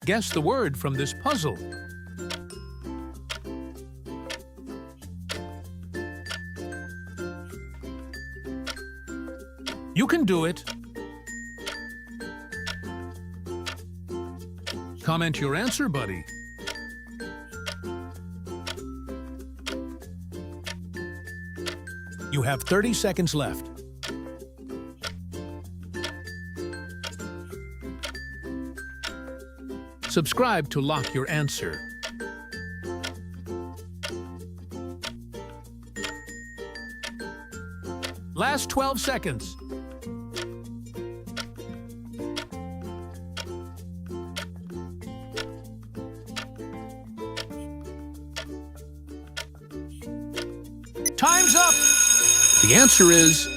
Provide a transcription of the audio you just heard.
Guess the word from this puzzle. You can do it. Comment your answer, buddy. You have 30 seconds left. Subscribe to lock your answer. Last 12 seconds. Time's up! The answer is